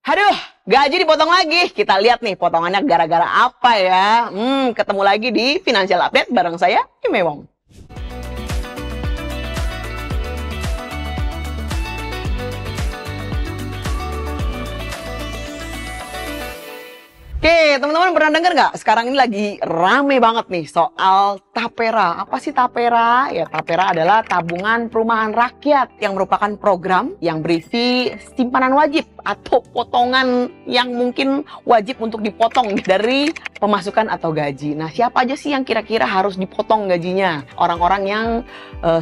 Aduh, gaji dipotong lagi. Kita lihat nih potongannya gara-gara apa ya. Ketemu lagi di Financial Update bareng saya, Imewong. Oke, teman-teman pernah dengar nggak? Sekarang ini lagi rame banget nih soal tapera. Apa sih tapera? Ya, tapera adalah tabungan perumahan rakyat yang merupakan program yang berisi simpanan wajib atau potongan yang mungkin wajib untuk dipotong dari pemasukan atau gaji. Nah, siapa aja sih yang kira-kira harus dipotong gajinya? Orang-orang yang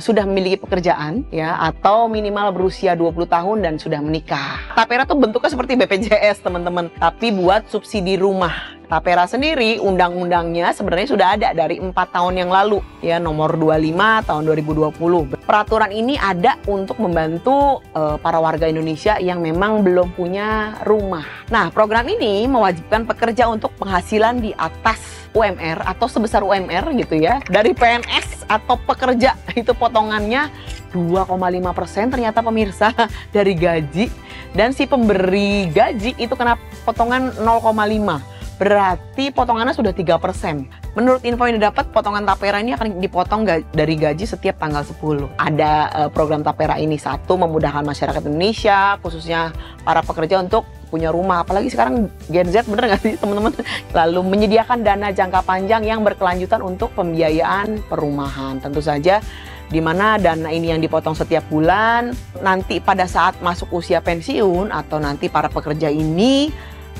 sudah memiliki pekerjaan ya, atau minimal berusia 20 tahun dan sudah menikah. Tapera tuh bentuknya seperti BPJS, teman-teman, tapi buat subsidi rumah. Tapera sendiri undang-undangnya sebenarnya sudah ada dari 4 tahun yang lalu ya, nomor 25 tahun 2020. Peraturan ini ada untuk membantu para warga Indonesia yang memang belum punya rumah. Nah, program ini mewajibkan pekerja untuk penghasilan di atas UMR atau sebesar UMR gitu ya. Dari PNS atau pekerja itu potongannya 2,5% ternyata pemirsa dari gaji, dan si pemberi gaji itu kena potongan 0,5%. Berarti potongannya sudah 3%. Menurut info yang didapat, potongan tapera ini akan dipotong dari gaji setiap tanggal 10. Ada program tapera ini, satu, memudahkan masyarakat Indonesia, khususnya para pekerja untuk punya rumah. Apalagi sekarang Gen Z, bener nggak sih teman-teman? Lalu menyediakan dana jangka panjang yang berkelanjutan untuk pembiayaan perumahan. Tentu saja di mana dana ini yang dipotong setiap bulan, nanti pada saat masuk usia pensiun atau nanti para pekerja ini,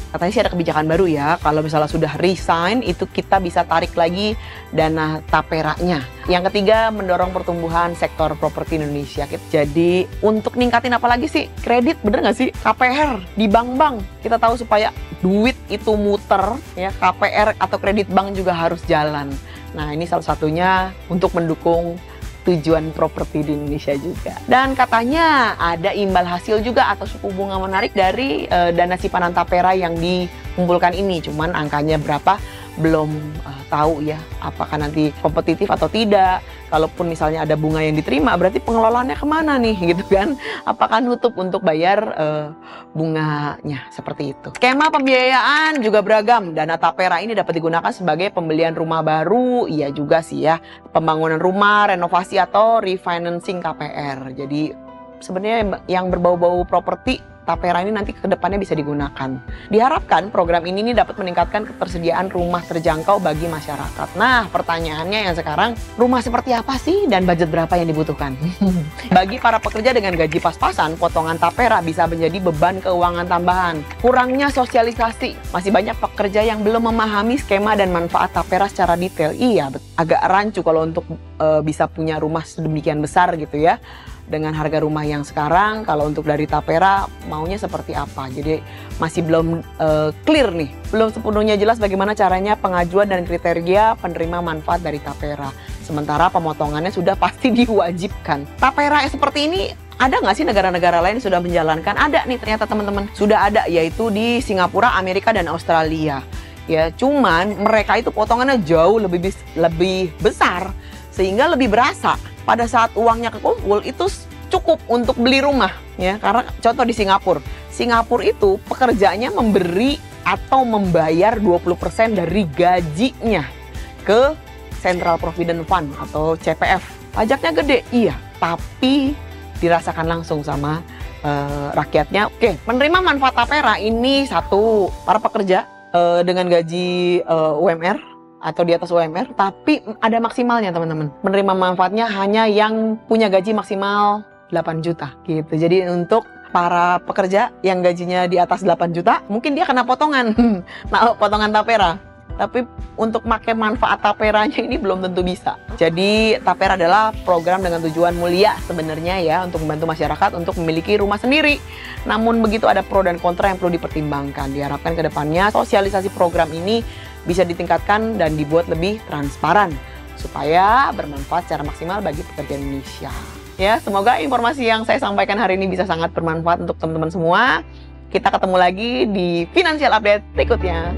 katanya sih ada kebijakan baru ya, kalau misalnya sudah resign itu kita bisa tarik lagi dana taperanya. Yang ketiga, mendorong pertumbuhan sektor properti Indonesia. Jadi untuk ningkatin apa lagi sih? Kredit, bener nggak sih? KPR di bank-bank. Kita tahu supaya duit itu muter ya, KPR atau kredit bank juga harus jalan. Nah, ini salah satunya untuk mendukung tujuan properti di Indonesia juga. Dan katanya ada imbal hasil juga atau suku bunga menarik dari dana simpanan tapera yang dikumpulkan ini. Cuman angkanya berapa belum tahu ya, apakah nanti kompetitif atau tidak. Kalaupun misalnya ada bunga yang diterima, berarti pengelolaannya kemana nih gitu kan? Apakah nutup untuk bayar bunganya, seperti itu. Skema pembiayaan juga beragam. Dana tapera ini dapat digunakan sebagai pembelian rumah baru, iya juga sih ya, pembangunan rumah, renovasi atau refinancing KPR. Jadi sebenarnya yang berbau-bau properti, tapera ini nanti ke depannya bisa digunakan. Diharapkan program ini dapat meningkatkan ketersediaan rumah terjangkau bagi masyarakat. Nah, pertanyaannya yang sekarang, rumah seperti apa sih dan budget berapa yang dibutuhkan? Bagi para pekerja dengan gaji pas-pasan, potongan tapera bisa menjadi beban keuangan tambahan. Kurangnya sosialisasi, masih banyak pekerja yang belum memahami skema dan manfaat tapera secara detail. Iya, agak rancu kalau untuk bisa punya rumah sedemikian besar gitu ya. Dengan harga rumah yang sekarang, kalau untuk dari tapera maunya seperti apa. Jadi masih belum clear nih, belum sepenuhnya jelas bagaimana caranya pengajuan dan kriteria penerima manfaat dari tapera. Sementara pemotongannya sudah pasti diwajibkan. Tapera seperti ini ada nggak sih negara-negara lain sudah menjalankan? Ada nih ternyata teman-teman, sudah ada, yaitu di Singapura, Amerika, dan Australia. Ya, cuman mereka itu potongannya jauh lebih besar, sehingga lebih berasa. Pada saat uangnya kekumpul itu cukup untuk beli rumah ya. Karena contoh di Singapura itu pekerjanya memberi atau membayar 20% dari gajinya ke Central Provident Fund atau CPF. Pajaknya gede, iya, tapi dirasakan langsung sama rakyatnya. Oke, menerima manfaat tapera ini satu, para pekerja dengan gaji UMR atau di atas UMR, tapi ada maksimalnya teman-teman. Menerima manfaatnya hanya yang punya gaji maksimal 8 juta gitu. Jadi untuk para pekerja yang gajinya di atas 8 juta, mungkin dia kena potongan, nah, potongan tapera. Tapi untuk pakai manfaat taperanya ini belum tentu bisa. Jadi tapera adalah program dengan tujuan mulia sebenarnya ya, untuk membantu masyarakat untuk memiliki rumah sendiri. Namun begitu ada pro dan kontra yang perlu dipertimbangkan. Diharapkan ke depannya sosialisasi program ini bisa ditingkatkan dan dibuat lebih transparan supaya bermanfaat secara maksimal bagi pekerja Indonesia. Ya, semoga informasi yang saya sampaikan hari ini bisa sangat bermanfaat untuk teman-teman semua. Kita ketemu lagi di Financial Update berikutnya.